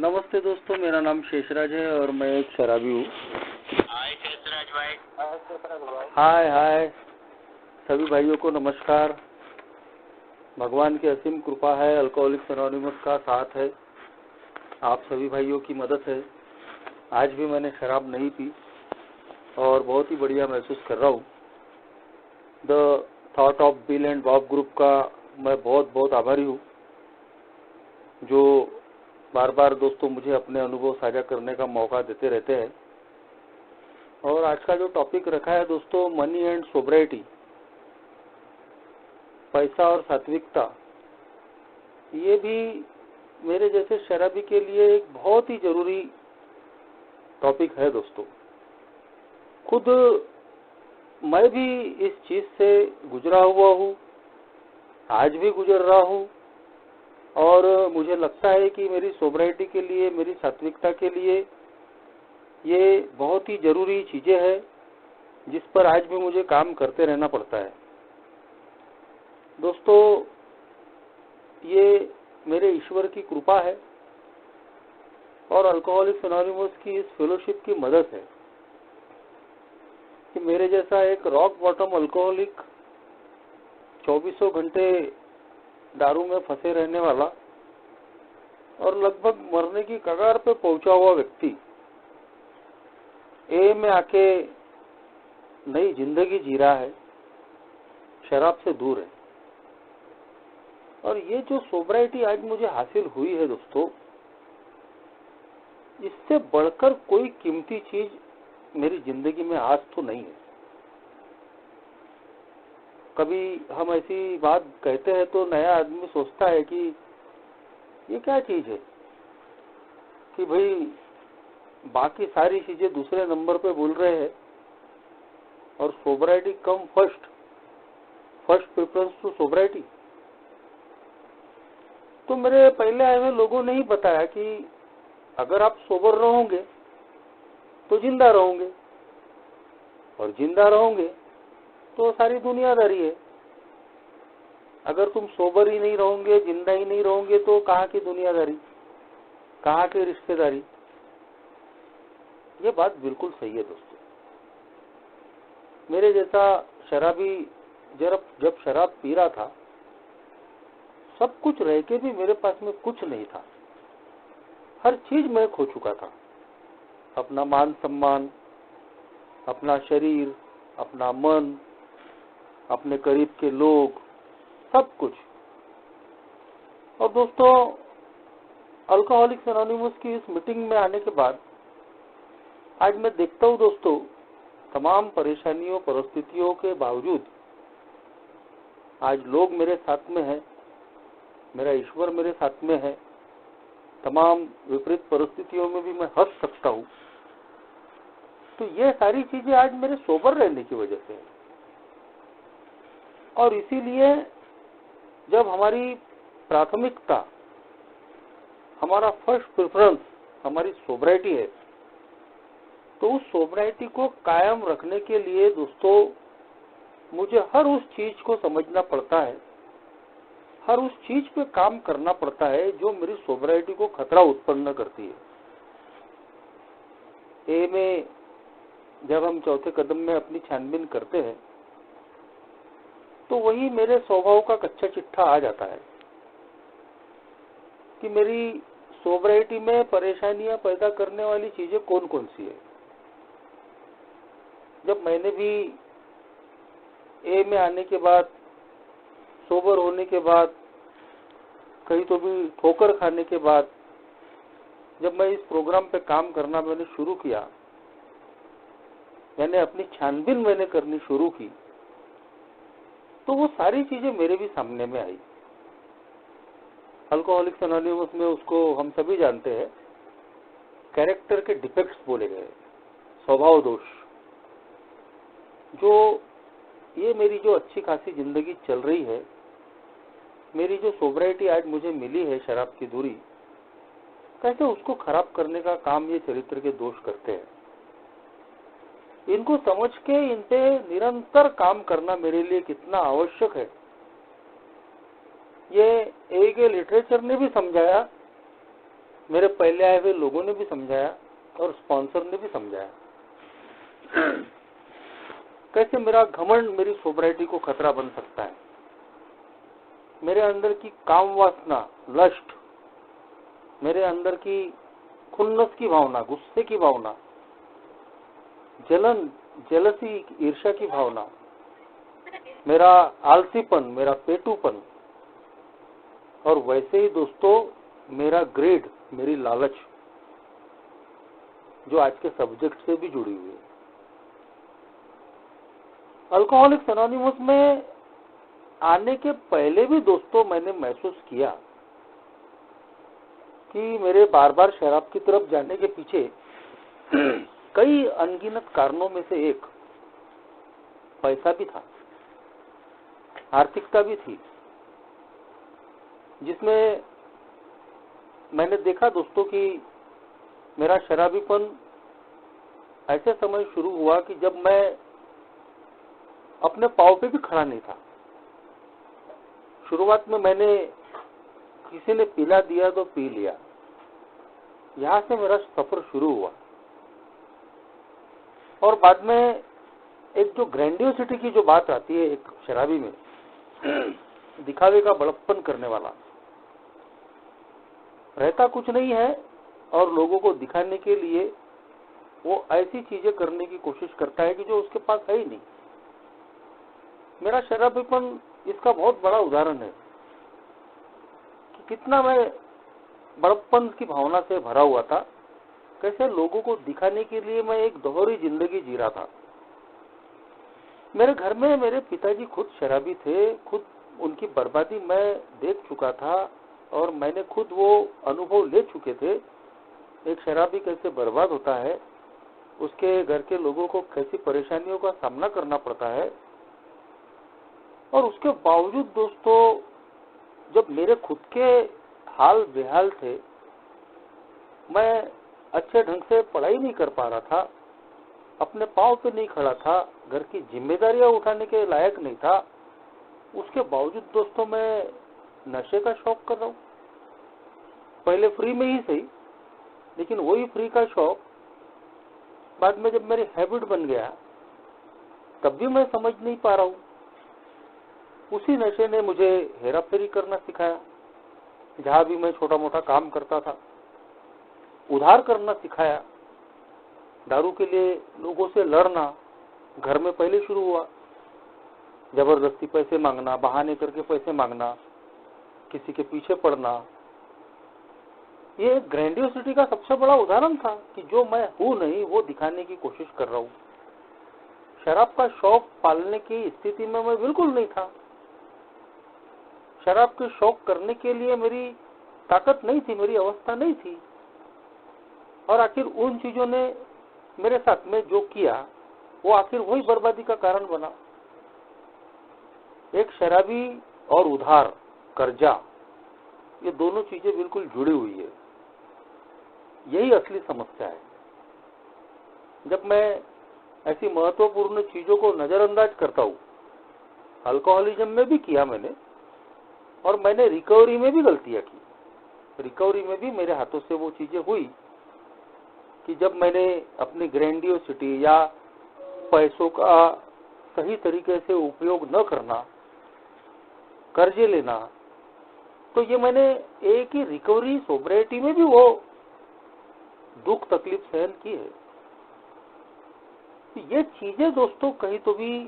नमस्ते दोस्तों, मेरा नाम शेषराज है और मैं एक शराबी हूँ। हाय शेषराज भाई। हाय हाय सभी भाइयों को नमस्कार। भगवान की असीम कृपा है, अल्कोहलिक्स एनोनिमस का साथ है, आप सभी भाइयों की मदद है। आज भी मैंने शराब नहीं पी और बहुत ही बढ़िया महसूस कर रहा हूँ। The thought of bill and Bob group का मैं बहुत बहुत आभारी हूँ, जो बार बार दोस्तों मुझे अपने अनुभव साझा करने का मौका देते रहते हैं। और आज का जो टॉपिक रखा है दोस्तों, मनी एंड सोब्राइटी, पैसा और सात्विकता, ये भी मेरे जैसे शराबी के लिए एक बहुत ही जरूरी टॉपिक है दोस्तों। खुद मैं भी इस चीज से गुजरा हुआ हूँ, आज भी गुजर रहा हूँ, और मुझे लगता है कि मेरी सोब्राइटी के लिए, मेरी सात्विकता के लिए ये बहुत ही जरूरी चीजें हैं, जिस पर आज भी मुझे काम करते रहना पड़ता है। दोस्तों, ये मेरे ईश्वर की कृपा है और अल्कोहलिक्स एनोनिमस की इस फेलोशिप की मदद है कि मेरे जैसा एक रॉक बॉटम अल्कोहलिक, 24 घंटे दारू में फंसे रहने वाला और लगभग मरने की कगार पे पहुंचा हुआ व्यक्ति ए में आके नई जिंदगी जी रहा है, शराब से दूर है। और ये जो सोब्राइटी आज मुझे हासिल हुई है दोस्तों, इससे बढ़कर कोई कीमती चीज मेरी जिंदगी में आज तो नहीं है। कभी हम ऐसी बात कहते हैं तो नया आदमी सोचता है कि ये क्या चीज है, कि भाई बाकी सारी चीजें दूसरे नंबर पे बोल रहे हैं और सोब्राइटी कम फर्स्ट प्रेफरेंस टू सोब्राइटी। तो मेरे पहले आए हुए लोगों ने ही बताया कि अगर आप सोबर रहोगे तो जिंदा रहोगे, और जिंदा रहोगे तो सारी दुनियादारी है। अगर तुम सोबर ही नहीं रहोगे, जिंदा ही नहीं रहोगे, तो कहाँ की दुनियादारी, कहाँ की रिश्तेदारी। ये बात बिल्कुल सही है दोस्तों। मेरे जैसा शराबी जब शराब पी रहा था, सब कुछ रह के भी मेरे पास में कुछ नहीं था। हर चीज मैं खो चुका था, अपना मान सम्मान, अपना शरीर, अपना मन, अपने करीब के लोग, सब कुछ। और दोस्तों, अल्कोहलिक्स एनोनिमस की इस मीटिंग में आने के बाद आज मैं देखता हूँ दोस्तों, तमाम परेशानियों, परिस्थितियों के बावजूद आज लोग मेरे साथ में हैं, मेरा ईश्वर मेरे साथ में है। तमाम विपरीत परिस्थितियों में भी मैं हंस सकता हूँ। तो ये सारी चीजें आज मेरे सोबर रहने की वजह से है। और इसीलिए जब हमारी प्राथमिकता, हमारा फर्स्ट प्रेफरेंस हमारी सोब्राइटी है, तो उस सोब्राइटी को कायम रखने के लिए दोस्तों मुझे हर उस चीज को समझना पड़ता है, हर उस चीज पे काम करना पड़ता है जो मेरी सोब्राइटी को खतरा उत्पन्न करती है। ए में जब हम चौथे कदम में अपनी छानबीन करते हैं तो वही मेरे स्वभाव का कच्चा चिट्ठा आ जाता है कि मेरी सोब्राइटी में परेशानियां पैदा करने वाली चीजें कौन कौन सी है। जब मैंने भी ए में आने के बाद, सोबर होने के बाद, कहीं तो भी ठोकर खाने के बाद, जब मैं इस प्रोग्राम पे काम करना मैंने शुरू किया, यानी अपनी छानबीन मैंने करनी शुरू की, तो वो सारी चीजें मेरे भी सामने में आई। अल्कोहलिक्स एनोनिमस में उसको हम सभी जानते हैं, कैरेक्टर के डिफेक्ट्स बोले गए, स्वभाव दोष। जो ये मेरी जो अच्छी खासी जिंदगी चल रही है, मेरी जो सोब्राइटी आज मुझे मिली है, शराब की दूरी, कैसे उसको खराब करने का काम ये चरित्र के दोष करते हैं। इनको समझ के इन पे निरंतर काम करना मेरे लिए कितना आवश्यक है, ये ए के लिटरेचर ने भी समझाया, मेरे पहले आए हुए लोगों ने भी समझाया और स्पॉन्सर ने भी समझाया कैसे मेरा घमंड मेरी सोब्राइटी को खतरा बन सकता है। मेरे अंदर की काम वासना, लस्ट, मेरे अंदर की खुन्नस की भावना, गुस्से की भावना, जलन, जेलसी, ईर्ष्या की भावना, मेरा आलसीपन, मेरा पेटूपन, और वैसे ही दोस्तों मेरा ग्रेड, मेरी लालच, जो आज के सब्जेक्ट से भी जुड़ी हुई है। अल्कोहलिक्स एनोनिमस में आने के पहले भी दोस्तों मैंने महसूस किया कि मेरे बार बार शराब की तरफ जाने के पीछे कई अनगिनत कारणों में से एक पैसा भी था, आर्थिकता भी थी, जिसमें मैंने देखा दोस्तों कि मेरा शराबीपन ऐसे समय शुरू हुआ कि जब मैं अपने पाँव पे भी खड़ा नहीं था। शुरुआत में मैंने किसी ने पिला दिया तो पी लिया, यहां से मेरा सफर शुरू हुआ। और बाद में एक जो ग्रैंडियोसिटी की जो बात आती है एक शराबी में, दिखावे का बड़प्पन करने वाला, रहता कुछ नहीं है और लोगों को दिखाने के लिए वो ऐसी चीजें करने की कोशिश करता है कि जो उसके पास है ही नहीं। मेरा शराबीपन इसका बहुत बड़ा उदाहरण है कि कितना मैं बड़प्पन की भावना से भरा हुआ था, कैसे लोगों को दिखाने के लिए मैं एक दोहरी जिंदगी जी रहा था। मेरे घर में मेरे पिताजी खुद शराबी थे, खुद उनकी बर्बादी मैं देख चुका था और मैंने खुद वो अनुभव ले चुके थे। एक शराबी कैसे बर्बाद होता है, उसके घर के लोगों को कैसी परेशानियों का सामना करना पड़ता है। और उसके बावजूद दोस्तों जब मेरे खुद के हाल बेहाल थे, मैं अच्छे ढंग से पढ़ाई नहीं कर पा रहा था, अपने पांव पे नहीं खड़ा था, घर की जिम्मेदारियां उठाने के लायक नहीं था, उसके बावजूद दोस्तों मैं नशे का शौक कर रहा हूँ। पहले फ्री में ही सही, लेकिन वही फ्री का शौक बाद में जब मेरी हैबिट बन गया तब भी मैं समझ नहीं पा रहा हूँ। उसी नशे ने मुझे हेरा फेरी करना सिखाया, जहां भी मैं छोटा मोटा काम करता था, उधार करना सिखाया। दारू के लिए लोगों से लड़ना घर में पहले शुरू हुआ, जबरदस्ती पैसे मांगना, बहाने करके पैसे मांगना, किसी के पीछे पड़ना। ये ग्रैंडियोसिटी का सबसे बड़ा उदाहरण था कि जो मैं हूं नहीं वो दिखाने की कोशिश कर रहा हूं। शराब का शौक पालने की स्थिति में मैं बिल्कुल नहीं था। शराब के शौक करने के लिए मेरी ताकत नहीं थी, मेरी अवस्था नहीं थी। और आखिर उन चीजों ने मेरे साथ में जो किया वो आखिर वही बर्बादी का कारण बना। एक शराबी और उधार, कर्जा, ये दोनों चीजें बिल्कुल जुड़ी हुई है। यही असली समस्या है। जब मैं ऐसी महत्वपूर्ण चीजों को नजरअंदाज करता हूँ, अल्कोहलिज्म में भी किया मैंने, और मैंने रिकवरी में भी गलतियां की। रिकवरी में भी मेरे हाथों से वो चीजें हुई कि जब मैंने अपनी ग्रैंडियोसिटी या पैसों का सही तरीके से उपयोग न करना, कर्जे लेना, तो ये मैंने एक ही रिकवरी सोब्रिटी में भी वो दुख तकलीफ सहन की है। तो ये चीजें दोस्तों कहीं तो भी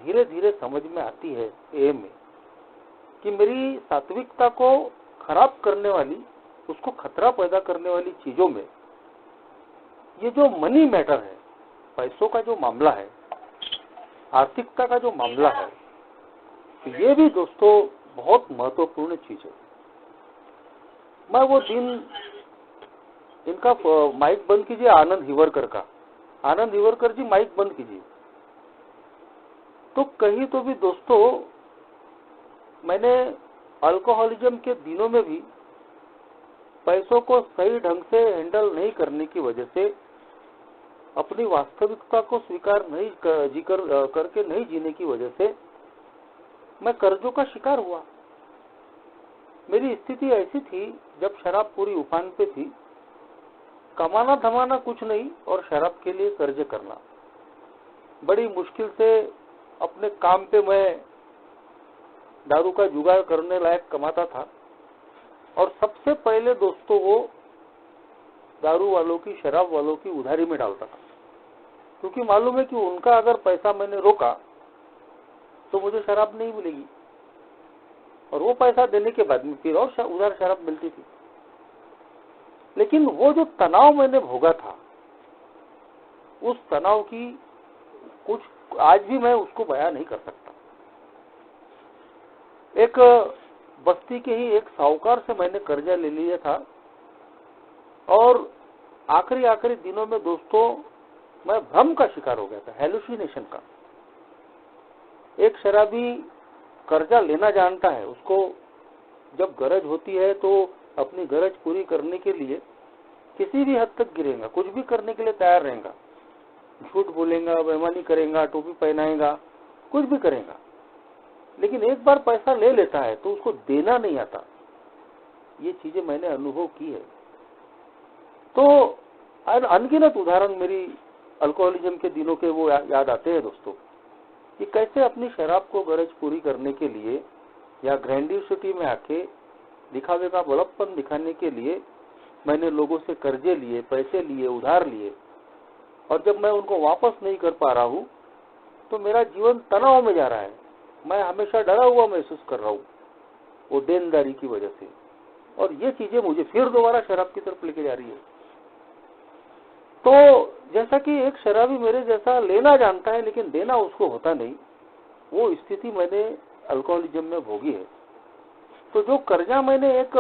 धीरे धीरे समझ में आती है एम में कि मेरी सात्विकता को खराब करने वाली, उसको खतरा पैदा करने वाली चीजों में ये जो मनी मैटर है, पैसों का जो मामला है, आर्थिकता का जो मामला है, तो ये भी दोस्तों बहुत महत्वपूर्ण चीज है। मैं वो दिन, इनका माइक बंद कीजिए, आनंद हिवरकर का। आनंद हिवरकर जी माइक बंद कीजिए। तो कहीं तो भी दोस्तों मैंने अल्कोहलिज्म के दिनों में भी पैसों को सही ढंग से हैंडल नहीं करने की वजह से, अपनी वास्तविकता को स्वीकार नहीं करके नहीं जीने की वजह से मैं कर्जों का शिकार हुआ। मेरी स्थिति ऐसी थी, जब शराब पूरी उफान पे थी, कमाना धमाना कुछ नहीं और शराब के लिए कर्ज करना। बड़ी मुश्किल से अपने काम पे मैं दारू का जुगाड़ करने लायक कमाता था और सबसे पहले दोस्तों वो दारू वालों की, शराब वालों की उधारी में डालता था, क्योंकि मालूम है कि उनका अगर पैसा मैंने रोका तो मुझे शराब नहीं मिलेगी और वो पैसा देने के बाद में फिर और उधार शराब मिलती थी। लेकिन वो जो तनाव मैंने भोगा था, उस तनाव की कुछ आज भी मैं उसको बयां नहीं कर सकता। एक बस्ती के ही एक साहूकार से मैंने कर्जा ले लिया था और आखिरी दिनों में दोस्तों मैं भ्रम का शिकार हो गया था, हेलुसिनेशन का। एक शराबी कर्जा लेना जानता है, उसको जब गरज होती है तो अपनी गरज पूरी करने के लिए किसी भी हद तक गिरेगा, कुछ भी करने के लिए तैयार रहेगा, झूठ बोलेगा, बेईमानी करेगा, टोपी पहनाएगा, कुछ भी करेगा। लेकिन एक बार पैसा ले लेता है तो उसको देना नहीं आता। ये चीजें मैंने अनुभव की है। तो अनगिनत उदाहरण मेरी अल्कोहलिज्म के दिनों के वो याद आते हैं दोस्तों, कि कैसे अपनी शराब को गरज पूरी करने के लिए या ग्रैंडियोसिटी में आके दिखावे का बड़प्पन दिखाने के लिए मैंने लोगों से कर्जे लिए, पैसे लिए, उधार लिए, और जब मैं उनको वापस नहीं कर पा रहा हूँ तो मेरा जीवन तनाव में जा रहा है। मैं हमेशा डरा हुआ महसूस कर रहा हूँ वो देनदारी की वजह से, और ये चीजें मुझे फिर दोबारा शराब की तरफ लेके जा रही है। तो जैसा कि एक शराबी मेरे जैसा लेना जानता है लेकिन देना उसको होता नहीं, वो स्थिति मैंने अल्कोहलिज्म में भोगी है। तो जो कर्जा मैंने एक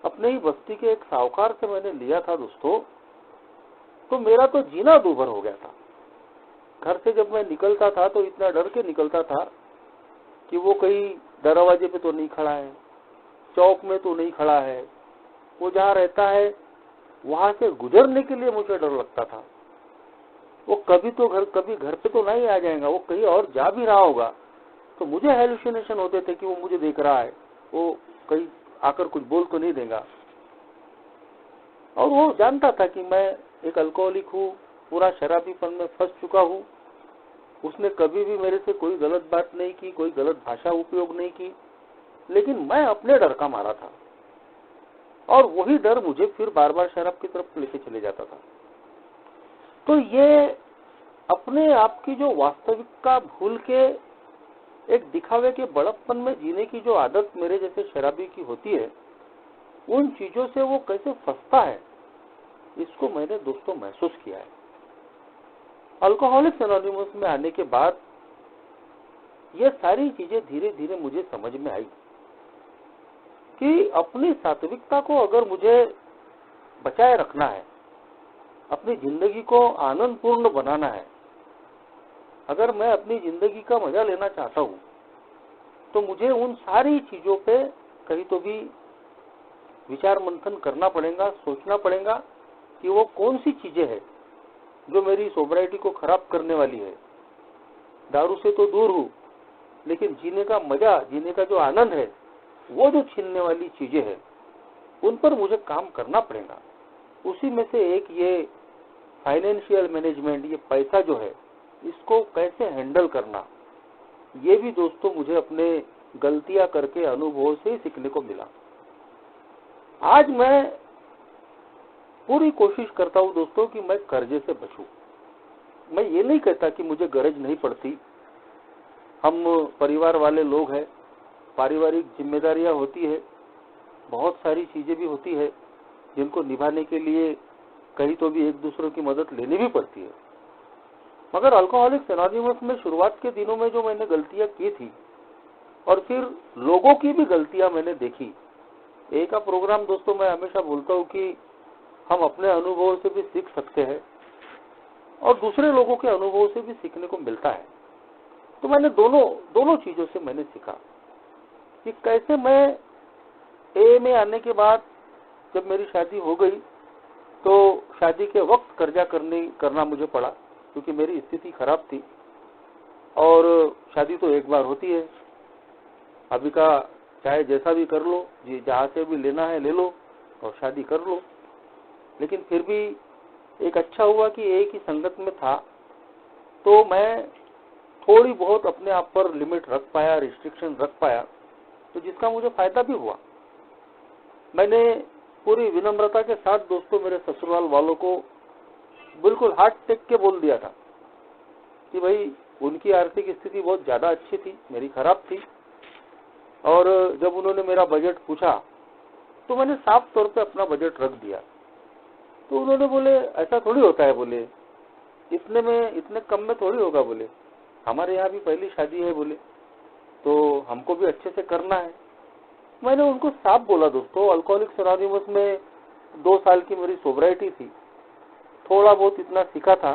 अपने ही बस्ती के एक साहूकार से मैंने लिया था दोस्तों, तो मेरा तो जीना दूभर हो गया था। घर से जब मैं निकलता था तो इतना डर के निकलता था कि वो कहीं दरवाजे पे तो नहीं खड़ा है, चौक में तो नहीं खड़ा है, वो जहाँ रहता है वहां से गुजरने के लिए मुझे डर लगता था। वो कभी घर पे तो नहीं आ जाएगा, वो कहीं और जा भी रहा होगा तो मुझे हेलुसिनेशन होते थे कि वो मुझे देख रहा है, वो कहीं आकर कुछ बोल तो नहीं देगा। और वो जानता था कि मैं एक अल्कोहलिक हूँ, पूरा शराबीपन में फंस चुका हूँ। उसने कभी भी मेरे से कोई गलत बात नहीं की, कोई गलत भाषा उपयोग नहीं की, लेकिन मैं अपने डर का मारा था और वही डर मुझे फिर बार बार शराब की तरफ लेके चले जाता था। तो ये अपने आप की जो वास्तविकता भूल के एक दिखावे के बड़प्पन में जीने की जो आदत मेरे जैसे शराबी की होती है, उन चीजों से वो कैसे फंसता है, इसको मैंने दोस्तों महसूस किया है। अल्कोहलिक्स एनोनिमस में आने के बाद ये सारी चीजें धीरे धीरे मुझे समझ में आई कि अपनी सात्विकता को अगर मुझे बचाए रखना है, अपनी जिंदगी को आनंदपूर्ण बनाना है, अगर मैं अपनी जिंदगी का मजा लेना चाहता हूँ, तो मुझे उन सारी चीजों पे कहीं तो भी विचार मंथन करना पड़ेगा, सोचना पड़ेगा कि वो कौन सी चीजें हैं जो मेरी सोब्राइटी को खराब करने वाली है। दारू से तो दूर हूँ, लेकिन जीने का मजा, जीने का जो आनंद है, वो जो छीनने वाली चीजें हैं, उन पर मुझे काम करना पड़ेगा। उसी में से एक ये फाइनेंशियल मैनेजमेंट, ये पैसा जो है, इसको कैसे हैंडल करना, ये भी दोस्तों मुझे अपने गलतियां करके अनुभव से ही सीखने को मिला। आज मैं पूरी कोशिश करता हूं दोस्तों कि मैं कर्जे से बचूं। मैं ये नहीं कहता कि मुझे गरज नहीं पड़ती, हम परिवार वाले लोग हैं, पारिवारिक जिम्मेदारियां होती है, बहुत सारी चीजें भी होती है जिनको निभाने के लिए कहीं तो भी एक दूसरे की मदद लेनी भी पड़ती है। मगर अल्कोहलिक्स एनोनिमस में शुरुआत के दिनों में जो मैंने गलतियां की थी और फिर लोगों की भी गलतियां मैंने देखी। एक का प्रोग्राम दोस्तों मैं हमेशा बोलता हूं कि हम अपने अनुभव से भी सीख सकते हैं और दूसरे लोगों के अनुभव से भी सीखने को मिलता है। तो मैंने दोनों चीजों से मैंने सीखा कि कैसे मैं ए में आने के बाद जब मेरी शादी हो गई तो शादी के वक्त कर्जा करना मुझे पड़ा, क्योंकि मेरी स्थिति खराब थी और शादी तो एक बार होती है। अभी का चाहे जैसा भी कर लो, जहाँ से भी लेना है ले लो और शादी कर लो। लेकिन फिर भी एक अच्छा हुआ कि एक ही संगत में था, तो मैं थोड़ी बहुत अपने आप पर लिमिट रख पाया, रिस्ट्रिक्शन रख पाया, तो जिसका मुझे फायदा भी हुआ। मैंने पूरी विनम्रता के साथ दोस्तों मेरे ससुराल वालों को बिल्कुल हाथ टेक के बोल दिया था कि भाई उनकी आर्थिक स्थिति बहुत ज्यादा अच्छी थी, मेरी खराब थी। और जब उन्होंने मेरा बजट पूछा तो मैंने साफ तौर पे अपना बजट रख दिया। तो उन्होंने बोले ऐसा थोड़ी होता है, बोले इतने कम में थोड़ी होगा, बोले हमारे यहाँ भी पहली शादी है, बोले तो हमको भी अच्छे से करना है। मैंने उनको साफ बोला दोस्तों, अल्कोहलिक्स एनोनिमस में 2 साल की मेरी सोब्राइटी थी, थोड़ा बहुत इतना सीखा था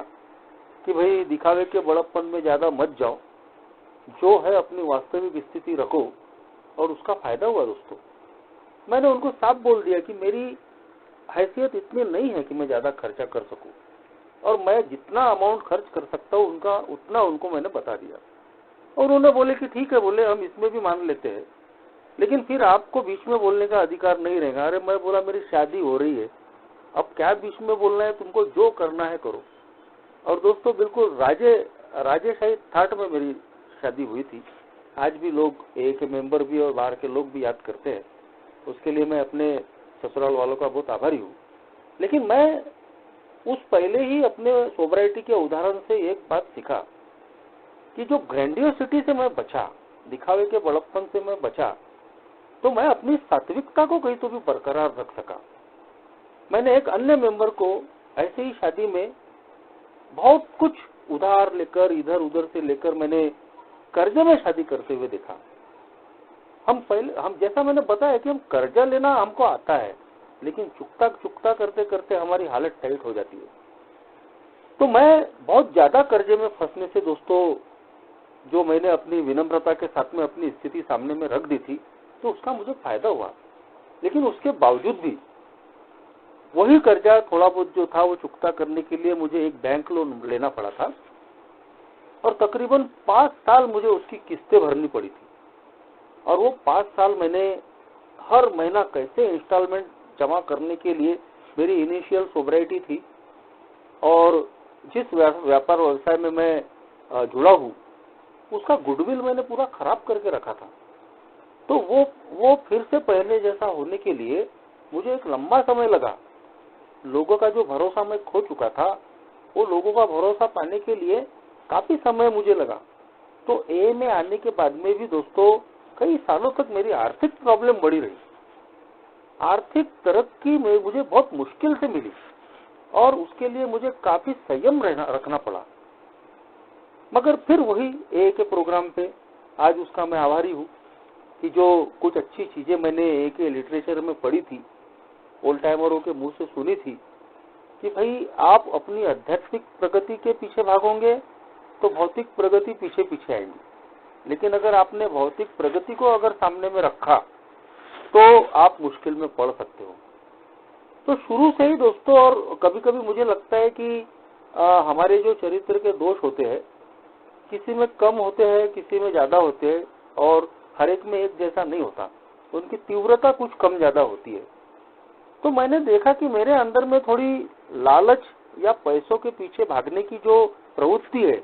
कि भाई दिखावे के बड़प्पन में ज्यादा मत जाओ, जो है अपनी वास्तविक स्थिति रखो, और उसका फायदा हुआ दोस्तों। मैंने उनको साफ बोल दिया कि मेरी हैसियत इतनी नहीं है कि मैं ज्यादा खर्चा कर सकूं, और मैं जितना अमाउंट खर्च कर सकता हूं उनका उतना उनको मैंने बता दिया। और उन्होंने बोले कि ठीक है, बोले हम इसमें भी मान लेते हैं, लेकिन फिर आपको बीच में बोलने का अधिकार नहीं रहेगा। अरे मैं बोला मेरी शादी हो रही है, अब क्या बीच में बोलना है, तुमको जो करना है करो। और दोस्तों बिल्कुल राजेशाही थाट में मेरी शादी हुई थी। आज भी लोग, एक मेंबर भी और बाहर के लोग भी याद करते हैं, उसके लिए मैं अपने ससुराल वालों का बहुत आभारी हूँ। लेकिन मैं उस पहले ही अपने सोब्राइटी के उदाहरण से एक बात सीखा कि जो ग्रैंडियोसिटी से मैं बचा, दिखावे के बड़प्पन से मैं बचा, तो मैं अपनी सात्विकता को कहीं तो भी बरकरार रख सका। मैंने एक अन्य मेंबर को ऐसे ही शादी में बहुत कुछ उधार लेकर, इधर उधर से लेकर, मैंने कर्जे में शादी करते हुए देखा। हम जैसा मैंने बताया कि हम कर्जा लेना हमको आता है, लेकिन चुकता करते करते हमारी हालत टाइट हो जाती है। तो मैं बहुत ज्यादा कर्जे में फंसने से दोस्तों, जो मैंने अपनी विनम्रता के साथ में अपनी स्थिति सामने में रख दी थी, तो उसका मुझे फायदा हुआ। लेकिन उसके बावजूद भी वही कर्जा थोड़ा बहुत जो था वो चुकता करने के लिए मुझे एक बैंक लोन लेना पड़ा था, और तकरीबन 5 साल मुझे उसकी किस्तें भरनी पड़ी थी। और वो 5 साल मैंने हर महीना कैसे इंस्टॉलमेंट जमा करने के लिए, मेरी इनिशियल सोब्राइटी थी और जिस व्यापार व्यवसाय में मैं जुड़ा हूँ उसका गुडविल मैंने पूरा खराब करके रखा था। तो वो फिर से पहले जैसा होने के लिए मुझे एक लंबा समय लगा। लोगों का जो भरोसा मैं खो चुका था, वो लोगों का भरोसा पाने के लिए काफी समय मुझे लगा। तो ए में आने के बाद में भी दोस्तों कई सालों तक मेरी आर्थिक प्रॉब्लम बढ़ी रही। आर्थिक तरक्की में मुझे बहुत मुश्किल से मिली, और उसके लिए मुझे काफी संयम रखना पड़ा। मगर फिर वही ए के प्रोग्राम पे आज उसका मैं आभारी हूँ कि जो कुछ अच्छी चीजें मैंने ए के लिटरेचर में पढ़ी थी, ओल्ड टाइमरों के मुंह से सुनी थी कि भाई आप अपनी आध्यात्मिक प्रगति के पीछे भागोगे तो भौतिक प्रगति पीछे पीछे आएगी। लेकिन अगर आपने भौतिक प्रगति को अगर सामने में रखा तो आप मुश्किल में पड़ सकते हो। तो शुरू से ही दोस्तों, और कभी कभी मुझे लगता है कि हमारे जो चरित्र के दोष होते हैं, किसी में कम होते हैं, किसी में ज्यादा होते हैं, और हर एक में एक जैसा नहीं होता, उनकी तीव्रता कुछ कम ज्यादा होती है। तो मैंने देखा कि मेरे अंदर में थोड़ी लालच या पैसों के पीछे भागने की जो प्रवृत्ति है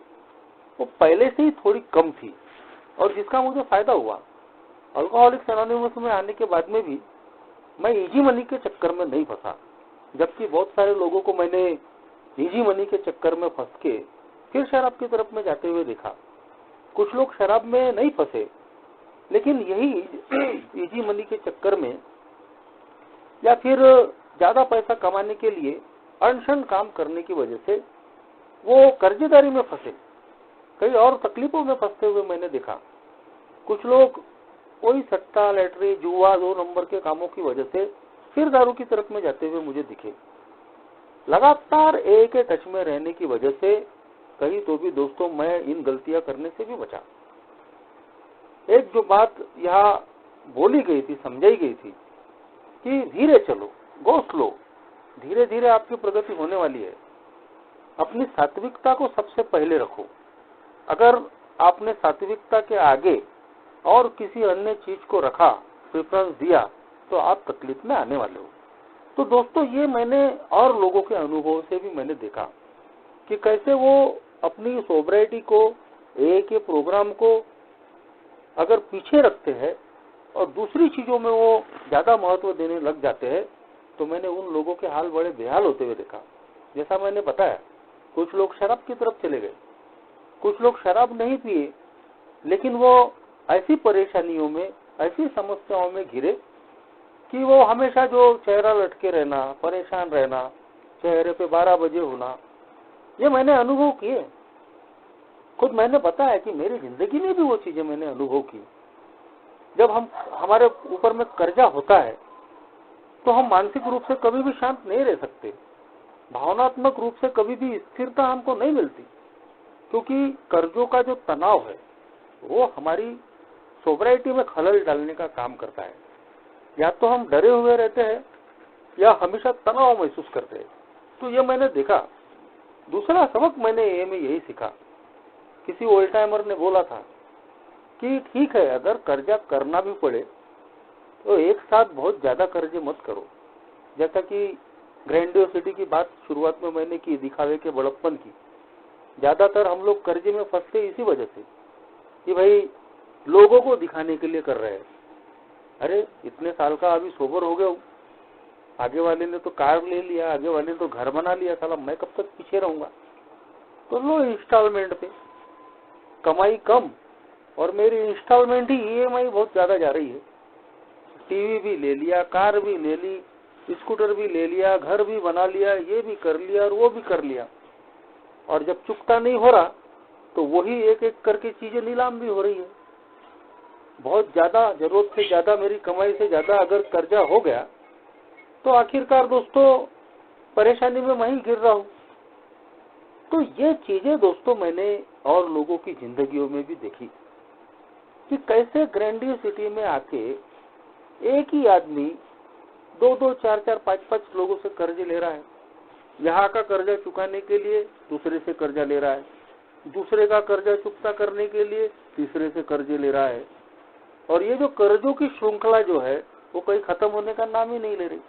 वो पहले से ही थोड़ी कम थी, और जिसका मुझे फायदा हुआ। अल्कोहलिक्स एनोनिमस में आने के बाद में भी मैं इजी मनी के चक्कर में नहीं फंसा, जबकि बहुत सारे लोगों को मैंने इजी मनी के चक्कर में फंस के फिर शराब की तरफ में जाते हुए देखा। कुछ लोग शराब में नहीं फंसे, लेकिन यही इजी मनी के चक्कर में या फिर ज्यादा पैसा कमाने के लिए अनशन काम करने की वजह से वो कर्जेदारी में फंसे, कई और तकलीफों में फंसते हुए मैंने देखा। कुछ लोग वही सट्टा, लैटरी, जुआ, 2 नंबर के कामों की वजह से फिर दारू की तरफ में जाते हुए मुझे दिखे। लगातार ए के टच में रहने की वजह से कहीं तो भी दोस्तों मैं इन गलतियां करने से भी बचा। एक जो बात यहाँ बोली गई थी, समझाई गई थी कि धीरे चलो, गो स्लो, धीरे धीरे आपकी प्रगति होने वाली है। अपनी सात्विकता को सबसे पहले रखो। अगर आपने सात्विकता के आगे और किसी अन्य चीज को रखा प्रेफरेंस दिया तो आप तकलीफ में आने वाले हो। तो दोस्तों ये मैंने और लोगों के अनुभव से भी मैंने देखा कि कैसे वो अपनी सोबराइटी को, ए के प्रोग्राम को अगर पीछे रखते हैं और दूसरी चीजों में वो ज्यादा महत्व देने लग जाते हैं, तो मैंने उन लोगों के हाल बड़े बेहाल होते हुए देखा। जैसा मैंने बताया, कुछ लोग शराब की तरफ चले गए, कुछ लोग शराब नहीं पिए, लेकिन वो ऐसी परेशानियों में, ऐसी समस्याओं में घिरे कि वो हमेशा जो चेहरा लटके रहना, परेशान रहना, चेहरे पे 12 बजे होना, ये मैंने अनुभव किए। खुद मैंने बताया कि मेरी जिंदगी में भी वो चीजें मैंने अनुभव की। जब हमारे ऊपर में कर्जा होता है तो हम मानसिक रूप से कभी भी शांत नहीं रह सकते, भावनात्मक रूप से कभी भी स्थिरता हमको नहीं मिलती, क्योंकि कर्जों का जो तनाव है वो हमारी सोबराइटी में खलल डालने का काम करता है। या तो हम डरे हुए रहते हैं या हमेशा तनाव महसूस करते हैं। तो ये मैंने देखा। दूसरा सबक मैंने ये में यही सीखा, किसी ओल्ड टाइमर ने बोला था कि ठीक है, अगर कर्जा करना भी पड़े तो एक साथ बहुत ज्यादा कर्जे मत करो। जैसा कि ग्रैंडियोसिटी की बात शुरुआत में मैंने की, दिखावे के बड़प्पन की। ज्यादातर हम लोग कर्जे में फंसते इसी वजह से कि भाई लोगों को दिखाने के लिए कर रहे हैं। अरे इतने साल का अभी सोबर हो गया हूं, आगे वाले ने तो कार ले लिया, आगे वाले ने तो घर बना लिया, साला मैं कब तक पीछे रहूंगा। तो लो इंस्टॉलमेंट पे, कमाई कम और मेरी इंस्टॉलमेंट ही EMI बहुत ज्यादा जा रही है। टीवी भी ले लिया, कार भी ले ली, स्कूटर भी ले लिया, घर भी बना लिया, ये भी कर लिया और वो भी कर लिया, और जब चुकता नहीं हो रहा तो वही एक एक करके चीजें नीलाम भी हो रही है। बहुत ज्यादा, जरूरत से ज्यादा, मेरी कमाई से ज्यादा अगर कर्जा हो गया तो आखिरकार दोस्तों परेशानी में मैं ही गिर रहा हूं। तो ये चीजें दोस्तों मैंने और लोगों की जिंदगियों में भी देखी कि कैसे ग्रैंडियोसिटी में आके एक ही आदमी 2-2, 4-4, 5-5 लोगों से कर्ज ले रहा है। यहाँ का कर्जा चुकाने के लिए दूसरे से कर्जा ले रहा है, दूसरे का कर्जा चुकता करने के लिए तीसरे से कर्जे ले रहा है, और ये जो कर्जों की श्रृंखला जो है वो कहीं खत्म होने का नाम ही नहीं ले रही।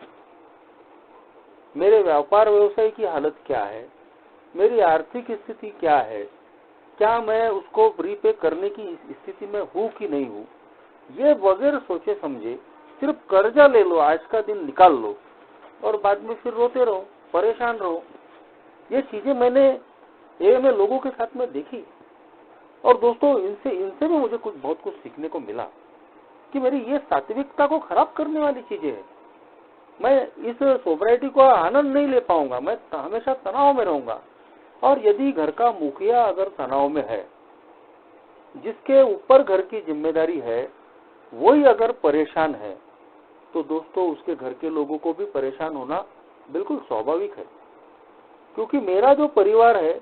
मेरे व्यापार व्यवसाय की हालत क्या है, मेरी आर्थिक स्थिति क्या है, क्या मैं उसको रीपे करने की स्थिति में हूँ कि नहीं हूँ, ये बगैर सोचे समझे सिर्फ कर्जा ले लो, आज का दिन निकाल लो और बाद में फिर रोते रहो, परेशान रहो। ये चीजें मैंने में लोगों के साथ में देखी, और दोस्तों इनसे भी मुझे बहुत कुछ सीखने को मिला कि मेरी ये सात्विकता को खराब करने वाली चीजें है। मैं इस सोबराइटी को आनंद नहीं ले पाऊंगा, मैं हमेशा तनाव में रहूंगा। और यदि घर का मुखिया अगर तनाव में है, जिसके ऊपर घर की जिम्मेदारी है, वही अगर परेशान है, तो दोस्तों उसके घर के लोगों को भी परेशान होना बिल्कुल स्वाभाविक है। क्योंकि मेरा जो परिवार है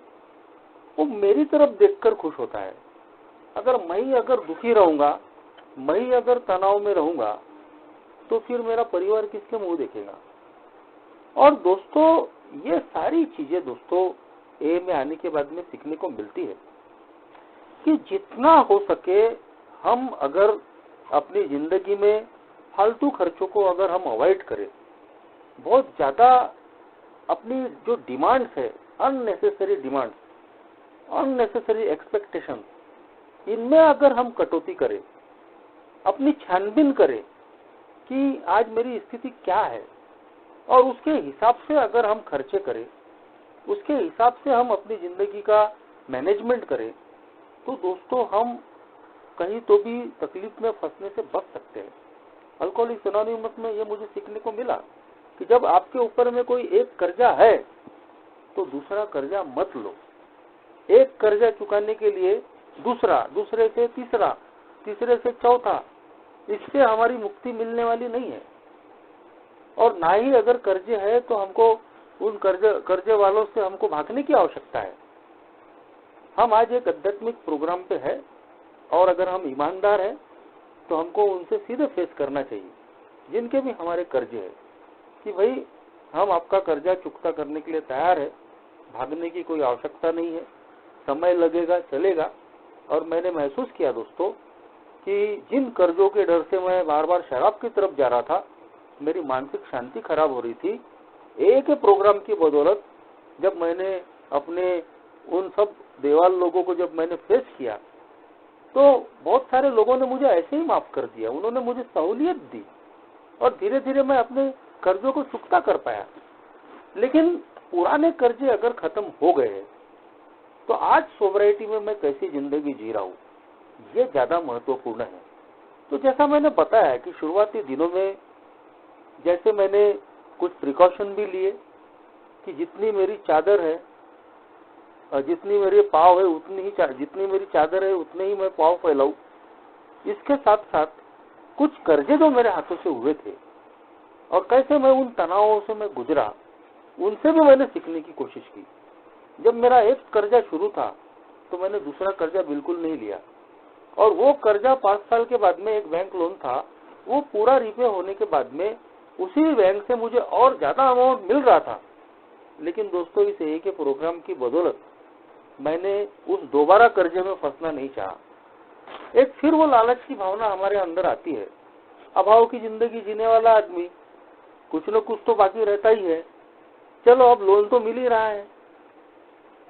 वो मेरी तरफ देखकर खुश होता है। अगर दुखी रहूंगा, मैं अगर तनाव में रहूंगा, तो फिर मेरा परिवार किसके मुंह देखेगा। और दोस्तों ये सारी चीजें दोस्तों में आने के बाद में सीखने को मिलती है कि जितना हो सके हम अगर अपनी जिंदगी में फालतू खर्चों को अगर हम अवॉइड करें, बहुत ज्यादा अपनी जो डिमांड्स है, अननेसेसरी डिमांड्स, अननेसेसरी एक्सपेक्टेशन, इनमें अगर हम कटौती करें, अपनी छानबीन करें कि आज मेरी स्थिति क्या है, और उसके हिसाब से अगर हम खर्चे करें, उसके हिसाब से हम अपनी जिंदगी का मैनेजमेंट करें, तो दोस्तों हम कहीं तो भी तकलीफ में फंसने से बच सकते हैं। अल्कोहलिक्स एनोनिमस में ये मुझे सीखने को मिला कि जब आपके ऊपर में कोई एक कर्जा है तो दूसरा कर्जा मत लो। एक कर्जा चुकाने के लिए दूसरा, दूसरे से तीसरा, तीसरे से चौथा, इससे हमारी मुक्ति मिलने वाली नहीं है। और ना ही अगर कर्जे है तो हमको उन कर्जे वालों से हमको भागने की आवश्यकता है। हम आज एक आध्यात्मिक प्रोग्राम पे है, और अगर हम ईमानदार हैं तो हमको उनसे सीधे फेस करना चाहिए, जिनके भी हमारे कर्जे हैं, कि भाई हम आपका कर्जा चुकता करने के लिए तैयार है, भागने की कोई आवश्यकता नहीं है, समय लगेगा, चलेगा। और मैंने महसूस किया दोस्तों कि जिन कर्जों के डर से मैं बार बार शराब की तरफ जा रहा था, मेरी मानसिक शांति खराब हो रही थी, एक ही प्रोग्राम की बदौलत जब मैंने अपने उन सब देवाल लोगों को जब मैंने फेस किया तो बहुत सारे लोगों ने मुझे ऐसे ही माफ कर दिया, उन्होंने मुझे सहूलियत दी और धीरे धीरे मैं अपने कर्जों को चुकता कर पाया। लेकिन पुराने कर्जे अगर खत्म हो गए तो आज सोबराइटी में मैं कैसी जिंदगी जी रहा हूँ, ये ज्यादा महत्वपूर्ण है। तो जैसा मैंने बताया कि शुरुआती दिनों में जैसे मैंने कुछ प्रिकॉशन भी लिए कि जितनी मेरी चादर है, जितनी मेरे पाव है उतनी ही जितनी मेरी चादर है उतने ही मैं पाव फैलाऊं। इसके साथ साथ कुछ कर्जे जो मेरे हाथों से हुए थे और कैसे मैं उन तनावों से मैं गुजरा, उनसे भी मैंने सीखने की कोशिश की। जब मेरा एक कर्जा शुरू था तो मैंने दूसरा कर्जा बिल्कुल नहीं लिया और वो कर्जा 5 साल के बाद में एक बैंक लोन था, वो पूरा रिपे होने के बाद में उसी बैंक से मुझे और ज्यादा अमाउंट मिल रहा था। लेकिन दोस्तों इस एक के प्रोग्राम की बदौलत मैंने उस दोबारा कर्जे में फंसना नहीं चाहा। एक फिर वो लालच की भावना हमारे अंदर आती है। अभाव की जिंदगी जीने वाला आदमी कुछ न कुछ तो बाकी रहता ही है। चलो अब लोन तो मिल ही रहा है,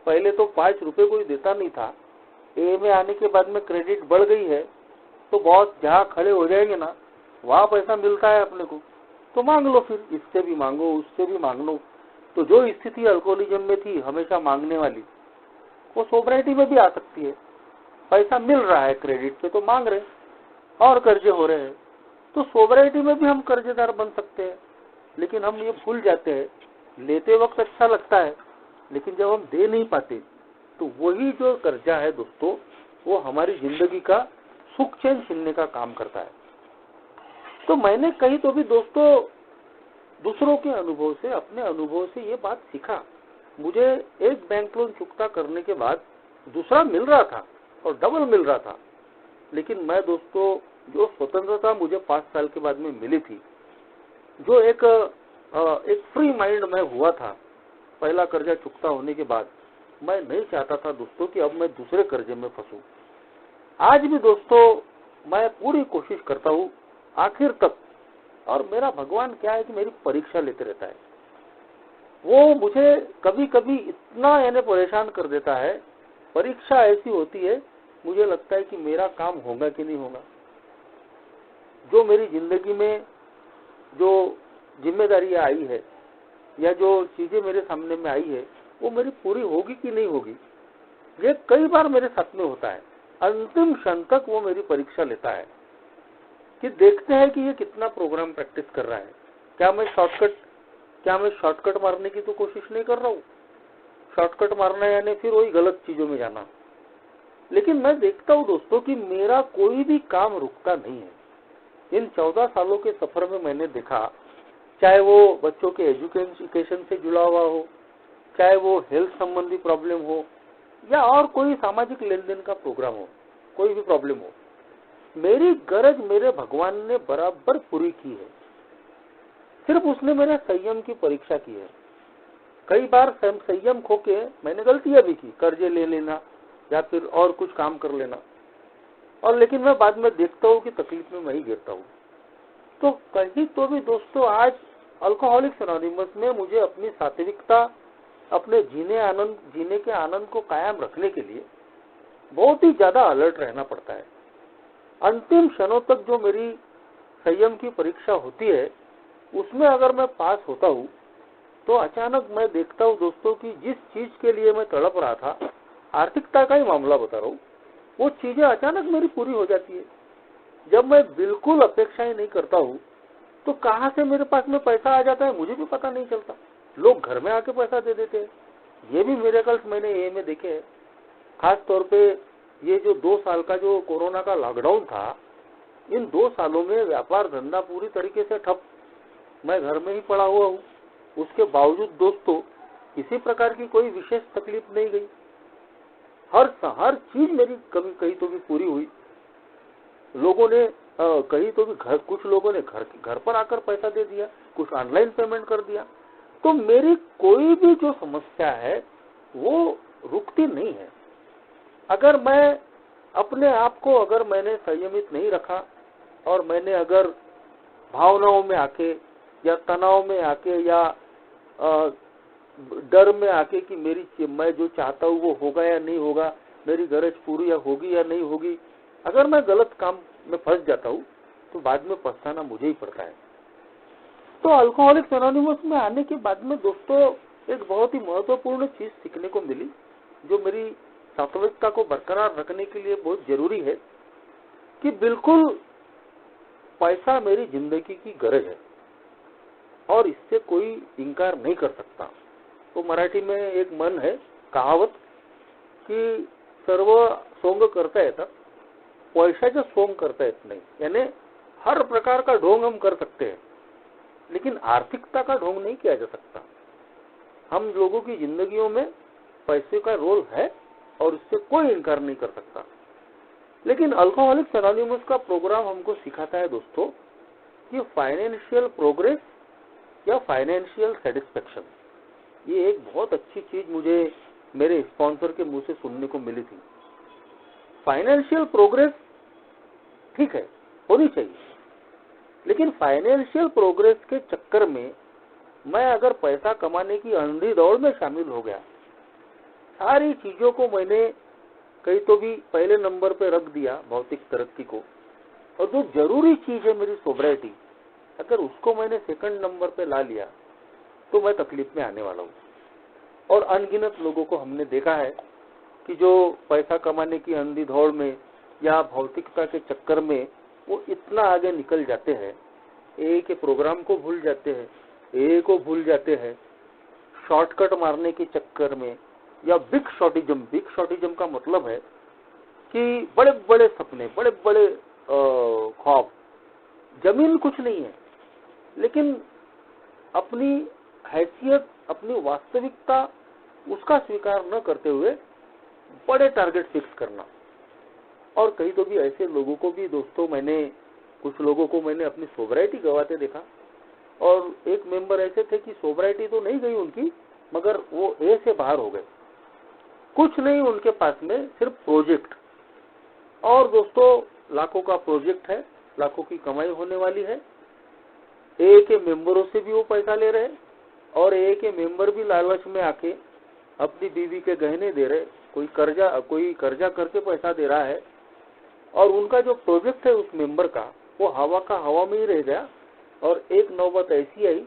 पहले तो 5 रुपए कोई देता नहीं था, ए में आने के बाद में क्रेडिट बढ़ गई है तो बहुत जहाँ खड़े हो जाएंगे ना वहाँ पैसा मिलता है अपने को, तो मांग लो, फिर इससे भी मांगो उससे भी मांग लो। तो जो स्थिति अल्कोहलिज्म में थी हमेशा मांगने वाली, वो सोबराइटी में भी आ सकती है। पैसा मिल रहा है क्रेडिट पे तो मांग रहे और कर्जे हो रहे हैं, तो सोबराइटी में भी हम कर्जेदार बन सकते हैं। लेकिन हम ये भूल जाते हैं, लेते वक्त अच्छा लगता है लेकिन जब हम दे नहीं पाते तो वही जो कर्जा है दोस्तों वो हमारी जिंदगी का सुख चैन छीनने का काम करता है। तो मैंने कहीं तो भी दोस्तों दूसरों के अनुभव से, अपने अनुभव से ये बात सीखा। मुझे एक बैंक लोन चुकता करने के बाद दूसरा मिल रहा था और डबल मिल रहा था। लेकिन मैं दोस्तों जो स्वतंत्रता मुझे 5 साल के बाद में मिली थी, जो एक फ्री माइंड में हुआ था पहला कर्जा चुकता होने के बाद, मैं नहीं चाहता था दोस्तों कि अब मैं दूसरे कर्जे में फंसूं। आज भी दोस्तों मैं पूरी कोशिश करता हूँ आखिर तक, और मेरा भगवान क्या है कि मेरी परीक्षा लेते रहता है। वो मुझे कभी कभी इतना यानी परेशान कर देता है, परीक्षा ऐसी होती है मुझे लगता है कि मेरा काम होगा कि नहीं होगा, जो मेरी जिंदगी में जो जिम्मेदारियां आई है या जो चीजें मेरे सामने में आई है वो मेरी पूरी होगी कि नहीं होगी। ये कई बार मेरे साथ में होता है। अंतिम क्षण तक वो मेरी परीक्षा लेता है कि देखते हैं कि ये कितना प्रोग्राम प्रैक्टिस कर रहा है। क्या मैं शॉर्टकट मारने की तो कोशिश नहीं कर रहा हूँ। शॉर्टकट मारना यानी फिर वही गलत चीजों में जाना। लेकिन मैं देखता हूँ दोस्तों कि मेरा कोई भी काम रुकता नहीं है। इन 14 सालों के सफर में मैंने देखा, चाहे वो बच्चों के एजुकेशन से जुड़ा हुआ हो, चाहे वो हेल्थ संबंधी प्रॉब्लम हो या और कोई सामाजिक लेन देन का प्रोग्राम हो, कोई भी प्रॉब्लम हो, मेरी गरज मेरे भगवान ने बराबर पूरी की है। सिर्फ उसने मेरे संयम की परीक्षा की है। कई बार संयम खो के मैंने गलतियां भी की, कर्जे ले लेना या फिर और कुछ काम कर लेना, और लेकिन मैं बाद में देखता हूँ कि तकलीफ में मैं ही गिरता हूँ। तो कहीं तो भी दोस्तों आज अल्कोहलिक्स एनोनिमस में मुझे अपनी सात्विकता, अपने जीने के आनंद को कायम रखने के लिए बहुत ही ज्यादा अलर्ट रहना पड़ता है। अंतिम क्षणों तक जो मेरी संयम की परीक्षा होती है उसमें अगर मैं पास होता हूँ तो अचानक मैं देखता हूँ दोस्तों कि जिस चीज के लिए मैं तड़प रहा था, आर्थिकता का ही मामला बता रहा हूँ, वो चीजें अचानक मेरी पूरी हो जाती है। जब मैं बिल्कुल अपेक्षा ही नहीं करता हूँ तो कहाँ से मेरे पास में पैसा आ जाता है मुझे भी पता नहीं चलता। लोग घर में आके पैसा दे देते हैं। ये भी मिरेकल्स मैंने ये में देखे हैं। खास तौर पे ये जो 2 साल का जो कोरोना का लॉकडाउन था, इन 2 सालों में व्यापार धंधा पूरी तरीके से ठप। मैं घर में ही पड़ा हुआ हूँ, उसके बावजूद दोस्तों किसी प्रकार की कोई विशेष तकलीफ नहीं गई। हर चीज मेरी कभी कहीं तो भी पूरी हुई। लोगों ने कहीं तो भी कुछ लोगों ने घर पर आकर पैसा दे दिया, कुछ ऑनलाइन पेमेंट कर दिया। तो मेरी कोई भी जो समस्या है वो रुकती नहीं है। अगर मैं अपने आप को अगर मैंने संयमित नहीं रखा और मैंने अगर भावनाओं में आके या तनाव में आके या डर में आके कि मैं जो चाहता हूँ वो होगा या नहीं होगा, मेरी गरज पूरी या होगी या नहीं होगी, अगर मैं गलत काम में फंस जाता हूँ तो बाद में पछताना मुझे ही पड़ता है। तो अल्कोहलिक्स एनोनिमस में आने के बाद में दोस्तों एक बहुत ही महत्वपूर्ण चीज सीखने को मिली जो मेरी सात्विकता को बरकरार रखने के लिए बहुत जरूरी है कि बिल्कुल पैसा मेरी जिंदगी की गरज है और इससे कोई इनकार नहीं कर सकता। तो मराठी में एक मन है कहावत की सर्व सोंग करता येतं पैशाचं सोंग करता येत नाही, यानी हर प्रकार का ढोंग हम कर सकते हैं लेकिन आर्थिकता का ढोंग नहीं किया जा सकता। हम लोगों की जिंदगियों में पैसे का रोल है और इससे कोई इनकार नहीं कर सकता। लेकिन अल्कोहलिक्स एनोनिमस का प्रोग्राम हमको सिखाता है दोस्तों कि फाइनेंशियल प्रोग्रेस या फाइनेंशियल सेटिस्फेक्शन, ये एक बहुत अच्छी चीज मुझे मेरे स्पॉन्सर के मुंह से सुनने को मिली थी। फाइनेंशियल प्रोग्रेस ठीक है, होनी चाहिए, लेकिन फाइनेंशियल प्रोग्रेस के चक्कर में मैं अगर पैसा कमाने की अंधी दौड़ में शामिल हो गया, सारी चीजों को मैंने कहीं तो भी पहले नंबर पे रख दिया, भौतिक तरक्की को, और जो जरूरी चीज है मेरी सोब्रिटी, अगर उसको मैंने सेकंड नंबर पे ला लिया तो मैं तकलीफ में आने वाला हूँ। और अनगिनत लोगों को हमने देखा है कि जो पैसा कमाने की अंधी दौड़ में या भौतिकता के चक्कर में वो इतना आगे निकल जाते हैं, ए के प्रोग्राम को भूल जाते हैं, ए को भूल जाते हैं, शॉर्टकट मारने के चक्कर में, या बिग शॉर्टिज्म का मतलब है कि बड़े बड़े सपने, बड़े बड़े ख्वाब, जमीन कुछ नहीं है लेकिन अपनी हैसियत, अपनी वास्तविकता उसका स्वीकार न करते हुए बड़े टारगेट फिक्स करना। और कहीं तो भी ऐसे लोगों को भी दोस्तों कुछ लोगों को मैंने अपनी सोब्रिटी गवाते देखा। और एक मेंबर ऐसे थे कि सोब्रिटी तो नहीं गई उनकी, मगर वो ए से बाहर हो गए, कुछ नहीं उनके पास में, सिर्फ प्रोजेक्ट। और दोस्तों लाखों का प्रोजेक्ट है, लाखों की कमाई होने वाली है, ए के मेंबरों से भी वो पैसा ले रहे और ए के मेंबर भी लालच में आके अपनी बीवी के गहने दे रहे, कोई कर्जा करके पैसा दे रहा है। और उनका जो प्रोजेक्ट है उस मेंबर का, वो हवा का हवा में ही रह गया। और एक नौबत ऐसी आई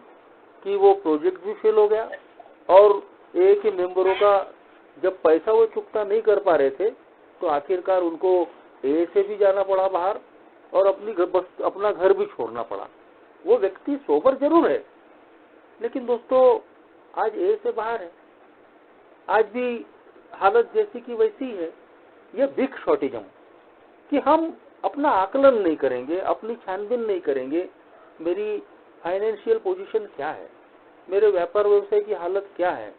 कि वो प्रोजेक्ट भी फेल हो गया और ए के मेंबरों का जब पैसा वो चुकता नहीं कर पा रहे थे तो आखिरकार उनको ए से भी जाना पड़ा बाहर और अपना घर भी छोड़ना पड़ा। वो व्यक्ति सोबर जरूर है लेकिन दोस्तों आज ए से बाहर है, आज भी हालत जैसी की वैसी है। ये बिग शॉर्टिज्म कि हम अपना आकलन नहीं करेंगे, अपनी छानबीन नहीं करेंगे, मेरी फाइनेंशियल पोजीशन क्या है, मेरे व्यापार व्यवसाय की हालत क्या है,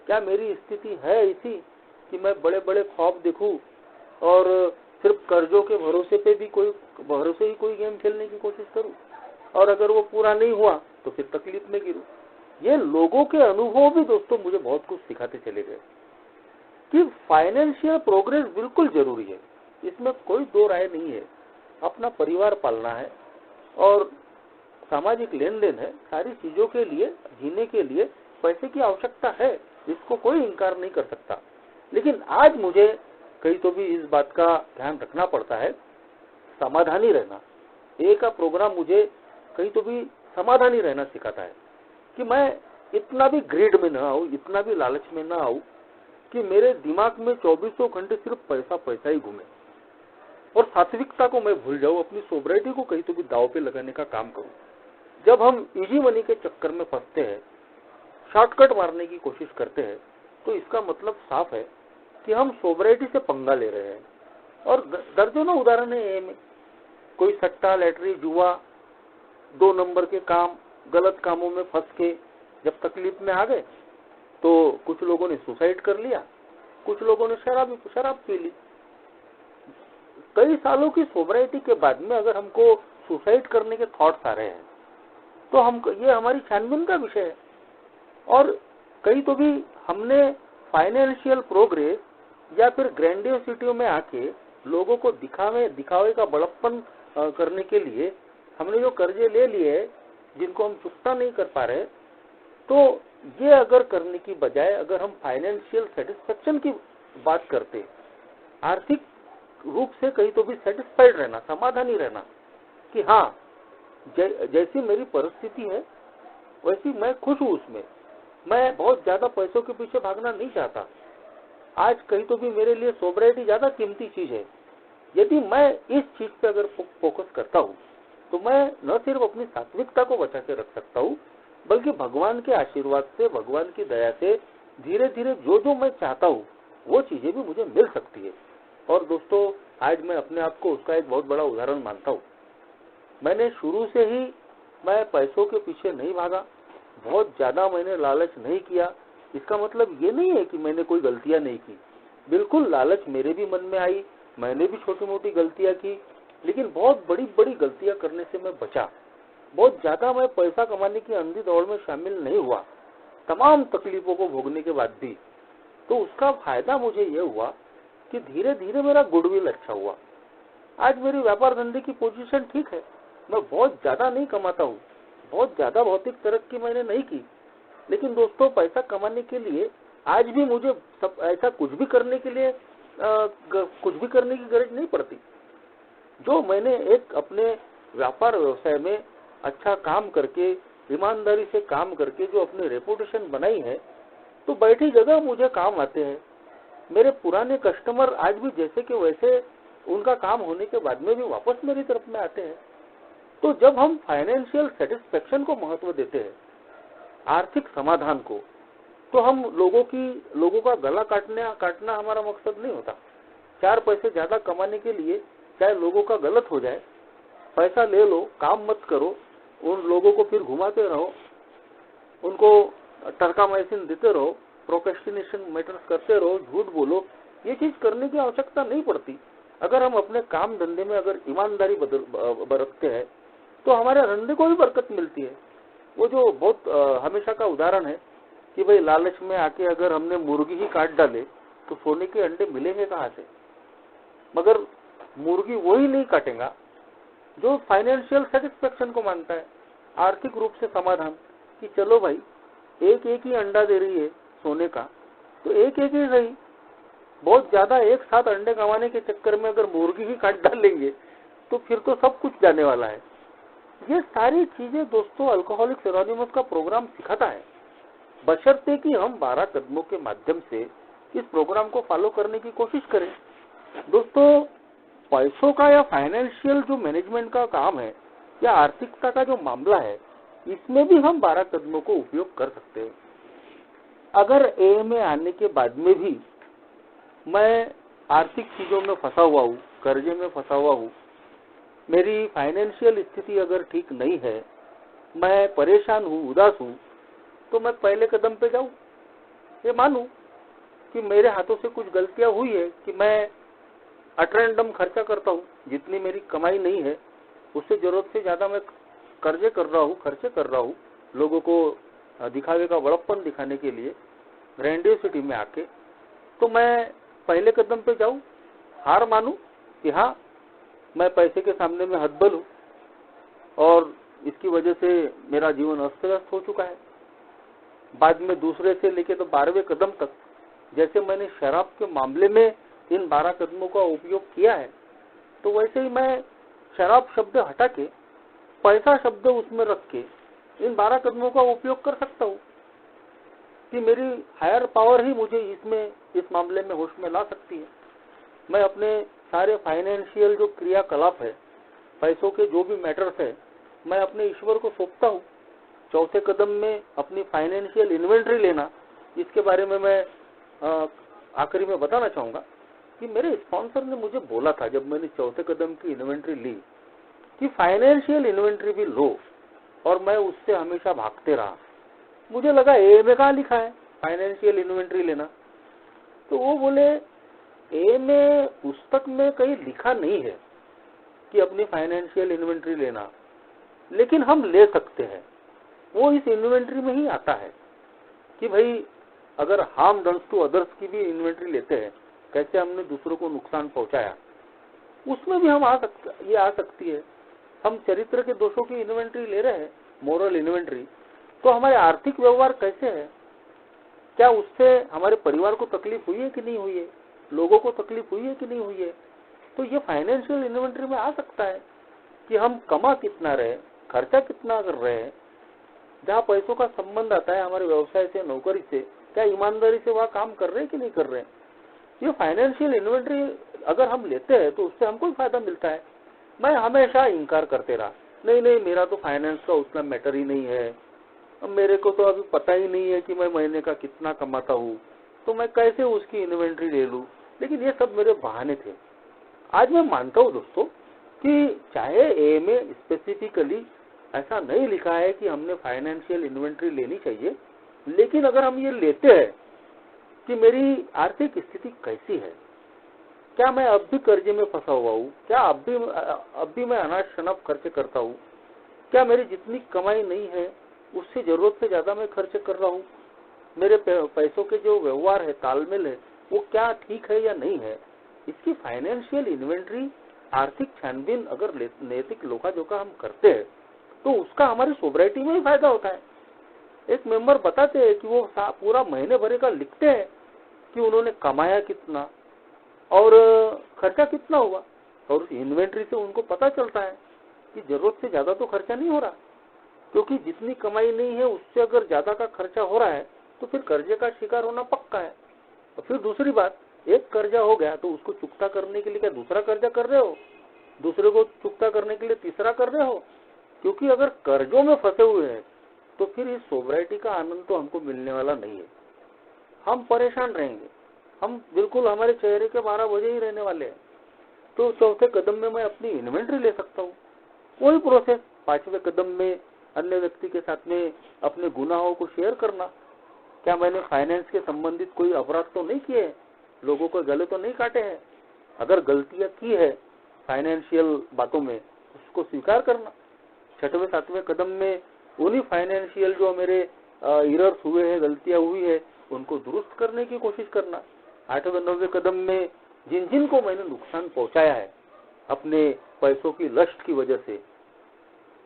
क्या मेरी स्थिति है ऐसी कि मैं बड़े बड़े ख्वाब देखूं और सिर्फ कर्जों के भरोसे ही कोई गेम खेलने की कोशिश करूं और अगर वो पूरा नहीं हुआ तो फिर तकलीफ में गिरूं। ये लोगों के अनुभव भी दोस्तों मुझे बहुत कुछ सिखाते चले गए कि फाइनेंशियल प्रोग्रेस बिल्कुल जरूरी है, इसमें कोई दो राय नहीं है। अपना परिवार पालना है और सामाजिक लेन देन है, सारी चीजों के लिए, जीने के लिए पैसे की आवश्यकता है, इसको कोई इनकार नहीं कर सकता। लेकिन आज मुझे कहीं तो भी इस बात का ध्यान रखना पड़ता है, समाधानी रहना। ए का प्रोग्राम मुझे कहीं तो भी समाधानी रहना सिखाता है कि मैं इतना भी ग्रीड में न आऊं, इतना भी लालच में न आऊं कि मेरे दिमाग में 24 घंटे सिर्फ पैसा पैसा ही घूमे और सात्विकता को मैं भूल जाऊं, अपनी सोब्रिटी को कहीं तो भी दाव पे लगाने का काम करूं। जब हम इजी मनी के चक्कर में फंसते हैं, शॉर्टकट मारने की कोशिश करते हैं, तो इसका मतलब साफ है कि हम सोब्रिटी से पंगा ले रहे हैं। और दर्जनों उदाहरण है ए में, कोई सट्टा, लैटरी, जुआ, 2 नंबर के काम, गलत कामों में फंस के जब तकलीफ में आ गए तो कुछ लोगों ने सुसाइड कर लिया, कुछ लोगों ने शराब पी ली। कई सालों की सोब्रिटी के बाद में अगर हमको सुसाइड करने के थॉट्स आ रहे हैं तो ये हमारी छानबीन का विषय है। और कहीं तो भी हमने फाइनेंशियल प्रोग्रेस या फिर ग्रैंडियोसिटी में आके लोगों को दिखावे का बड़प्पन करने के लिए हमने जो कर्जे ले लिए जिनको हम चुकता नहीं कर पा रहे, तो ये अगर करने की बजाय अगर हम फाइनेंशियल सेटिस्फेक्शन की बात करते, आर्थिक रूप से कहीं तो भी सेटिस्फाइड रहना, समाधानी रहना कि हाँ जैसी मेरी परिस्थिति है वैसी मैं खुश हूं उसमें, मैं बहुत ज्यादा पैसों के पीछे भागना नहीं चाहता। आज कहीं तो भी मेरे लिए सोबराइटी ज्यादा कीमती चीज है। यदि मैं इस चीज पे अगर फोकस करता हूँ तो मैं न सिर्फ अपनी सात्विकता को बचा के रख सकता हूँ, बल्कि भगवान के आशीर्वाद से, भगवान की दया से धीरे धीरे जो मैं चाहता हूँ वो चीजें भी मुझे मिल सकती है। और दोस्तों, आज मैं अपने आप को उसका एक बहुत बड़ा उदाहरण मानता हूँ। मैंने शुरू से ही मैं पैसों के पीछे नहीं भागा, बहुत ज्यादा मैंने लालच नहीं किया। इसका मतलब ये नहीं है कि मैंने कोई गलतियां नहीं की, बिल्कुल लालच मेरे भी मन में आई, मैंने भी छोटी मोटी गलतियां की, लेकिन बहुत बड़ी बड़ी गलतियां करने से मैं बचा। बहुत ज्यादा मैं पैसा कमाने की अंधी दौड़ में शामिल नहीं हुआ, तमाम तकलीफों को भोगने के बाद भी। तो उसका फायदा मुझे ये हुआ कि धीरे धीरे मेरा गुडविल अच्छा हुआ। आज मेरी व्यापार धंधे की पोजीशन ठीक है, मैं बहुत ज्यादा नहीं कमाता हूँ, बहुत ज्यादा भौतिक तरक्की मैंने नहीं की, लेकिन दोस्तों पैसा कमाने के लिए आज भी मुझे सब ऐसा कुछ भी करने की गरज नहीं पड़ती। जो मैंने एक अपने व्यापार व्यवसाय में अच्छा काम करके, ईमानदारी से काम करके जो अपनी रेपुटेशन बनाई है, तो बैठी जगह मुझे काम आते हैं। मेरे पुराने कस्टमर आज भी जैसे कि वैसे उनका काम होने के बाद में भी वापस मेरी तरफ में आते हैं। तो जब हम फाइनेंशियल सेटिस्फेक्शन को महत्व देते हैं, आर्थिक समाधान को, तो हम लोगों का गला काटना हमारा मकसद नहीं होता। 4 पैसे ज्यादा कमाने के लिए चाहे लोगों का गलत हो जाए, पैसा ले लो, काम मत करो, उन लोगों को फिर घुमाते रहो, उनको टर्कामाइसिन देते रहो, प्रोक्रेस्टिनेशन मैटर्स करते रहो, झूठ बोलो, ये चीज करने की आवश्यकता नहीं पड़ती। अगर हम अपने काम धंधे में अगर ईमानदारी बरतते हैं तो हमारे धंधे को भी बरकत मिलती है। वो जो बहुत हमेशा का उदाहरण है कि भाई लालच में आके अगर हमने मुर्गी ही काट डाले तो सोने के अंडे मिलेंगे कहाँ से। मगर मुर्गी वही नहीं काटेगा जो फाइनेंशियल सेटिस्फेक्शन को मानता है, आर्थिक रूप से समाधान, कि चलो भाई एक ही अंडा दे रही है सोने का, तो एक ही सही, बहुत ज्यादा एक साथ अंडे कमाने के चक्कर में अगर मुर्गी ही काट डालेंगे तो फिर तो सब कुछ जाने वाला है। ये सारी चीजें दोस्तों अल्कोहलिक्स एनोनिमस का प्रोग्राम सिखाता है, बशर्ते कि हम 12 कदमों के माध्यम से इस प्रोग्राम को फॉलो करने की कोशिश करें। दोस्तों, पैसों का या फाइनेंशियल जो मैनेजमेंट का काम है या आर्थिकता का जो मामला है, इसमें भी हम 12 कदमों को उपयोग कर सकते हैं। अगर ए में आने के बाद में भी मैं आर्थिक चीजों में फंसा हुआ हूँ, कर्जे में फंसा हुआ हूँ, मेरी फाइनेंशियल स्थिति अगर ठीक नहीं है, मैं परेशान हूँ, उदास हूँ, तो मैं पहले कदम पे जाऊँ, ये मानूं कि मेरे हाथों से कुछ गलतियां हुई है, कि मैं अटरैंडम खर्चा करता हूँ, जितनी मेरी कमाई नहीं है उससे जरूरत से ज्यादा मैं खर्चे कर रहा हूँ लोगों को दिखावे का बड़प्पन दिखाने के लिए, ग्रैंडियोसिटी में आके। तो मैं पहले कदम पे जाऊँ, हार मानूं कि हाँ मैं पैसे के सामने में हतबल हूँ और इसकी वजह से मेरा जीवन अस्त व्यस्त हो चुका है। बाद में दूसरे से लेके तो 12वें कदम तक, जैसे मैंने शराब के मामले में इन 12 कदमों का उपयोग किया है, तो वैसे ही मैं शराब शब्द हटा के पैसा शब्द उसमें रख के इन 12 कदमों का उपयोग कर सकता हूँ कि मेरी हायर पावर ही मुझे इस मामले में होश में ला सकती है। मैं अपने सारे फाइनेंशियल जो क्रियाकलाप है, पैसों के जो भी मैटर्स है, मैं अपने ईश्वर को सौंपता हूँ। चौथे कदम में अपनी फाइनेंशियल इन्वेंट्री लेना, इसके बारे में मैं आखिरी में बताना चाहूंगा कि मेरे स्पॉन्सर ने मुझे बोला था जब मैंने चौथे कदम की इन्वेंट्री ली कि फाइनेंशियल इन्वेंट्री भी लो, और मैं उससे हमेशा भागते रहा। मुझे लगा ए में कहाँ लिखा है फाइनेंशियल इन्वेंट्री लेना, तो वो बोले ए में पुस्तक में कहीं लिखा नहीं है कि अपनी फाइनेंशियल इन्वेंट्री लेना, लेकिन हम ले सकते हैं। वो इस इन्वेंट्री में ही आता है कि भाई अगर हार्म डन्स टू अदर्स की भी इन्वेंट्री लेते हैं, कैसे हमने दूसरों को नुकसान पहुंचाया, उसमें भी हम ये आ सकती है। हम चरित्र के दोषों की इन्वेंट्री ले रहे हैं, मोरल इन्वेंट्री, तो हमारे आर्थिक व्यवहार कैसे है, क्या उससे हमारे परिवार को तकलीफ हुई है कि नहीं हुई है, लोगों को तकलीफ हुई है कि नहीं हुई है। तो ये फाइनेंशियल इन्वेंट्री में आ सकता है कि हम कमा कितना रहे, खर्चा कितना कर रहे हैं, जहाँ पैसों का संबंध आता है हमारे व्यवसाय से, नौकरी से, क्या ईमानदारी से वहाँ काम कर रहे हैं कि नहीं कर रहे हैं। ये फाइनेंशियल इन्वेंट्री अगर हम लेते हैं तो उससे हमको फायदा मिलता है। मैं हमेशा इनकार करते रहा, नहीं मेरा तो फाइनेंस का उतना मैटर ही नहीं है, मेरे को तो अभी पता ही नहीं है कि मैं महीने का कितना कमाता हूँ, तो मैं कैसे उसकी इन्वेंट्री ले लूँ। लेकिन ये सब मेरे बहाने थे। आज मैं मानता हूँ दोस्तों कि चाहे ए में स्पेसिफिकली ऐसा नहीं लिखा है कि हमने फाइनेंशियल इन्वेंट्री लेनी चाहिए, लेकिन अगर हम ये लेते हैं कि मेरी आर्थिक स्थिति कैसी है, क्या मैं अब भी कर्जे में फंसा हुआ हूँ, क्या अब भी मैं अनाज शनाब खर्चे करता हूँ, क्या मेरी जितनी कमाई नहीं है उससे जरूरत से ज्यादा मैं खर्चे कर रहा हूँ, मेरे पैसों के जो व्यवहार है, तालमेल है, वो क्या ठीक है या नहीं है। इसकी फाइनेंशियल इन्वेंट्री, आर्थिक छानबीन अगर नैतिक लोकाजोखा हम करते हैं तो उसका हमारी सोब्राइटी में ही फायदा होता है। एक मेंबर बताते हैं कि वो पूरा महीने भरे का लिखते हैं कि उन्होंने कमाया कितना और खर्चा कितना हुआ, और उस इन्वेंट्री से उनको पता चलता है कि जरूरत से ज्यादा तो खर्चा नहीं हो रहा, क्योंकि जितनी कमाई नहीं है उससे अगर ज्यादा का खर्चा हो रहा है तो फिर कर्जे का शिकार होना पक्का है। और फिर दूसरी बात, एक कर्जा हो गया तो उसको चुकता करने के लिए क्या दूसरा कर्जा कर रहे हो, दूसरे को चुकता करने के लिए तीसरा कर रहे हो। क्योंकि अगर कर्जों में फंसे हुए हैं तो फिर इस सोब्राइटी का आनंद तो हमको मिलने वाला नहीं है, हम परेशान रहेंगे, हम बिल्कुल हमारे चेहरे के 12 बजे ही रहने वाले हैं। तो चौथे कदम में मैं अपनी इन्वेंट्री ले सकता हूँ, वही प्रोसेस। 5वें कदम में अन्य व्यक्ति के साथ में अपने गुनाहों को शेयर करना, क्या मैंने फाइनेंस के संबंधित कोई अपराध तो नहीं किए, लोगों को गले तो नहीं काटे हैं। अगर गलतियां की है फाइनेंशियल बातों में, उसको स्वीकार करना। 6वें 7वें कदम में उन्हीं फाइनेंशियल जो मेरे एरर्स हुए हैं, गलतियां हुई है, उनको दुरुस्त करने की कोशिश करना। 8वें 9वें कदम में जिनको मैंने नुकसान पहुंचाया है अपने पैसों की लस्ट की वजह से,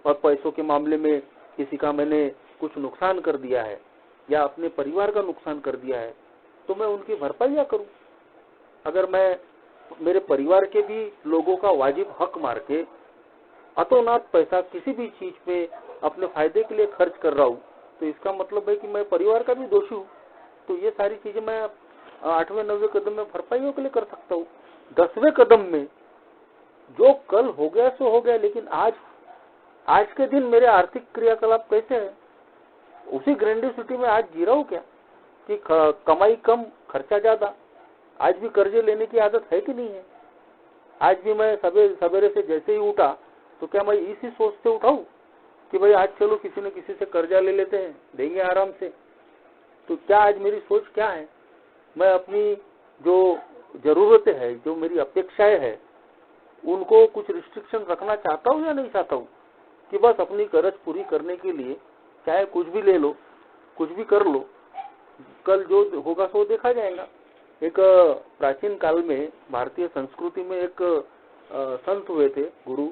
और पैसों के मामले में किसी का मैंने कुछ नुकसान कर दिया है या अपने परिवार का नुकसान कर दिया है, तो मैं उनकी भरपाई करूं। अगर मैं मेरे परिवार के भी लोगों का वाजिब हक मार के अतोनात पैसा किसी भी चीज पे अपने फायदे के लिए खर्च कर रहा हूं, तो इसका मतलब है कि मैं परिवार का भी दोषी हूं। तो ये सारी चीजें मैं 8वें 9वें कदम में भरपाइयों के लिए कर सकता हूँ। 10वें कदम में जो कल हो गया सो हो गया, लेकिन आज के दिन मेरे आर्थिक क्रियाकलाप कैसे हैं, उसी ग्रेंडिसिटी में आज जी रहा हूँ क्या, कि कमाई कम खर्चा ज्यादा। आज भी कर्जे लेने की आदत है कि नहीं है। आज भी मैं सवेरे से जैसे ही उठा तो क्या मैं इसी सोच से उठाऊं कि भाई आज चलो किसी न किसी से कर्जा ले लेते हैं, देंगे आराम से। तो क्या आज मेरी सोच क्या है, मैं अपनी जो जरूरतें हैं, जो मेरी अपेक्षाएं हैं, उनको कुछ रिस्ट्रिक्शन रखना चाहता हूँ या नहीं चाहता हूँ, कि बस अपनी गरज पूरी करने के लिए चाहे कुछ भी ले लो, कुछ भी कर लो, कल जो होगा सो देखा जाएगा। एक प्राचीन काल में भारतीय संस्कृति में एक संत हुए थे, गुरु।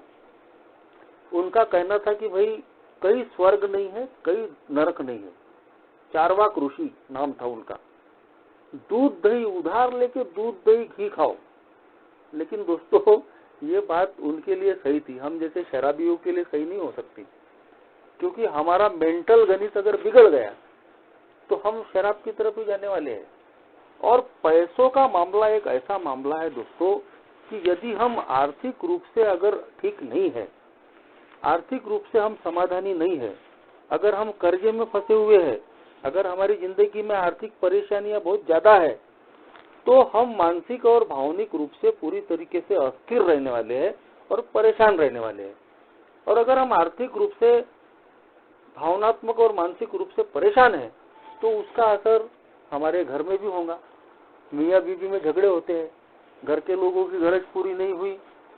उनका कहना था कि भाई कहीं स्वर्ग नहीं है, कहीं नरक नहीं है। चारवाक ऋषि नाम था उनका। दूध दही उधार लेके दूध दही घी खाओ। लेकिन दोस्तों ये बात उनके लिए सही थी, हम जैसे शराबियों के लिए सही नहीं हो सकती, क्योंकि हमारा मेंटल गणित अगर बिगड़ गया तो हम शराब की तरफ ही जाने वाले हैं। और पैसों का मामला एक ऐसा मामला है दोस्तों कि यदि हम आर्थिक रूप से अगर ठीक नहीं है, आर्थिक रूप से हम समाधानी नहीं है, अगर हम कर्जे में फंसे हुए हैं, अगर हमारी जिंदगी में आर्थिक परेशानियां बहुत ज्यादा है, तो हम मानसिक और भावनिक रूप से पूरी तरीके से अस्थिर रहने वाले हैं और परेशान रहने वाले हैं। और अगर हम आर्थिक रूप से, भावनात्मक और मानसिक रूप से परेशान हैं, तो उसका असर हमारे घर में भी होगा। मियाँ बीवी में झगड़े होते हैं, घर के लोगों की गरज पूरी नहीं हुई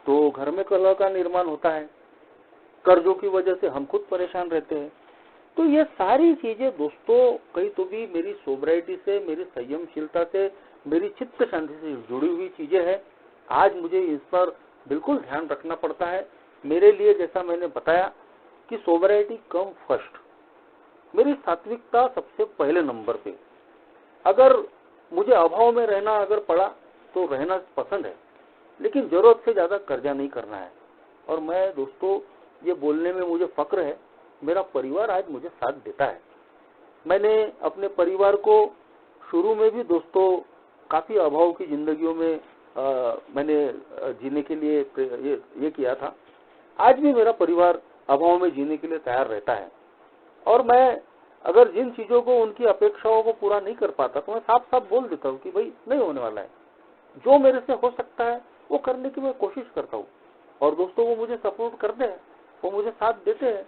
तो घर में कलह का निर्माण होता है, कर्जों की वजह से हम खुद परेशान रहते हैं। तो ये सारी चीजें दोस्तों कहीं तो भी मेरी सोब्राइटी से, मेरी संयमशीलता से, मेरी चित्त शांति से जुड़ी हुई चीजें हैं। आज मुझे इस पर बिल्कुल ध्यान रखना पड़ता है। मेरे लिए जैसा मैंने बताया कि सोबराइटी कम फर्स्ट, मेरी सात्विकता सबसे पहले नंबर पे। अगर मुझे अभाव में रहना अगर पड़ा तो रहना पसंद है, लेकिन जरूरत से ज्यादा कर्जा नहीं करना है। और मैं दोस्तों ये बोलने में मुझे फक्र है, मेरा परिवार आज मुझे साथ देता है। मैंने अपने परिवार को शुरू में भी दोस्तों काफी अभाव की जिंदगियों में मैंने जीने के लिए ये किया था। आज भी मेरा परिवार अभाव में जीने के लिए तैयार रहता है। और मैं अगर जिन चीजों को उनकी अपेक्षाओं को पूरा नहीं कर पाता तो मैं साफ साफ बोल देता हूँ कि भाई नहीं होने वाला है। जो मेरे से हो सकता है वो करने की मैं कोशिश करता हूँ। और दोस्तों वो मुझे सपोर्ट करते हैं, वो मुझे साथ देते हैं।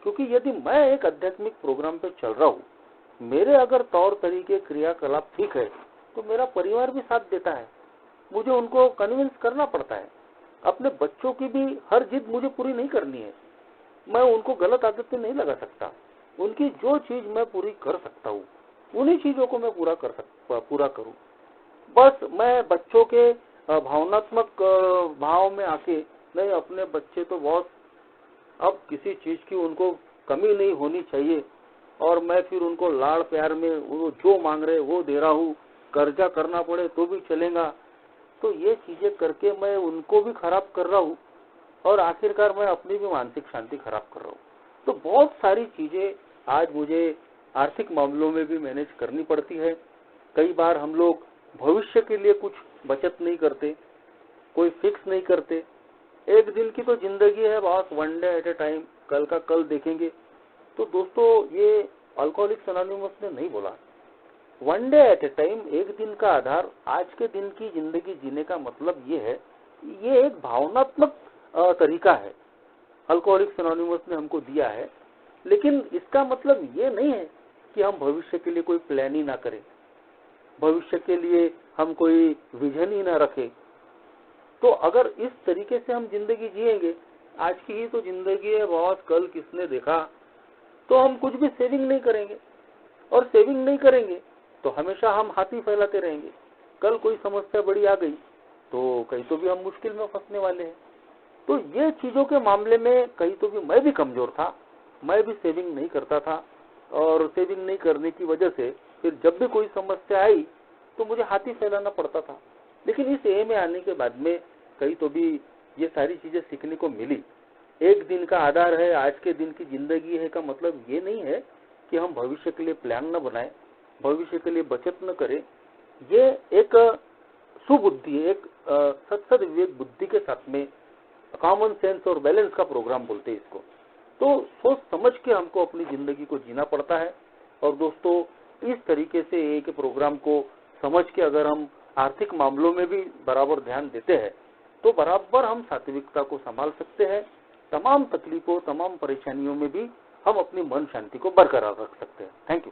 क्योंकि यदि मैं एक आध्यात्मिक प्रोग्राम पे चल रहा हूँ, मेरे अगर तौर तरीके क्रियाकलाप ठीक है तो मेरा परिवार भी साथ देता है। मुझे उनको कन्विंस करना पड़ता है। अपने बच्चों की भी हर जिद मुझे पूरी नहीं करनी है। मैं उनको गलत आदतें नहीं लगा सकता। उनकी जो चीज मैं पूरी कर सकता हूँ उन्हीं चीजों को मैं पूरा करूँ। बस मैं बच्चों के भावनात्मक भाव में आके नहीं, अपने बच्चे तो बहुत अब किसी चीज की उनको कमी नहीं होनी चाहिए और मैं फिर उनको लाड़ प्यार में वो जो मांग रहे वो दे रहा हूँ, कर्जा करना पड़े तो भी चलेगा। तो ये चीजें करके मैं उनको भी खराब कर रहा हूँ और आखिरकार मैं अपनी भी मानसिक शांति खराब कर रहा हूँ। तो बहुत सारी चीजें आज मुझे आर्थिक मामलों में भी मैनेज करनी पड़ती है। कई बार हम लोग भविष्य के लिए कुछ बचत नहीं करते, कोई फिक्स नहीं करते। एक दिन की तो जिंदगी है बस, one day at A time, कल का कल देखेंगे। तो दोस्तों ये अल्कोहलिक्स एनोनिमस ने नहीं बोला। One day at A time, एक दिन का आधार, आज के दिन की जिंदगी जीने का मतलब ये है, ये एक भावनात्मक तरीका है अल्कोहलिक्स एनोनिमस ने हमको दिया है। लेकिन इसका मतलब ये नहीं है कि हम भविष्य के लिए कोई प्लान ही ना करें, भविष्य के लिए हम कोई विजन ही ना रखें। तो अगर इस तरीके से हम जिंदगी जिएंगे, आज की ही तो जिंदगी है बहुत, कल किसने देखा, तो हम कुछ भी सेविंग नहीं करेंगे। और सेविंग नहीं करेंगे तो हमेशा हम हाथ ही फैलाते रहेंगे। कल कोई समस्या बड़ी आ गई तो कहीं तो भी हम मुश्किल में फंसने वाले हैं। तो ये चीजों के मामले में कहीं तो भी मैं भी कमजोर था, मैं भी सेविंग नहीं करता था। और सेविंग नहीं करने की वजह से फिर जब भी कोई समस्या आई तो मुझे हाथ ही फैलाना पड़ता था। लेकिन इस ए में आने के बाद में कहीं तो भी ये सारी चीजें सीखने को मिली। एक दिन का आधार है, आज के दिन की जिंदगी है का मतलब ये नहीं है कि हम भविष्य के लिए प्लान न बनाएं, भविष्य के लिए बचत न करें। ये एक सुबुद्धि, एक सत्सद विवेक बुद्धि के साथ में कॉमन सेंस और बैलेंस का प्रोग्राम बोलते हैं इसको। तो सोच समझ के हमको अपनी जिंदगी को जीना पड़ता है। और दोस्तों इस तरीके से एक प्रोग्राम को समझ के अगर हम आर्थिक मामलों में भी बराबर ध्यान देते हैं तो बराबर हम सात्विकता को संभाल सकते हैं। तमाम तकलीफों, तमाम परेशानियों में भी हम अपनी मन शांति को बरकरार रख सकते हैं। Thank you.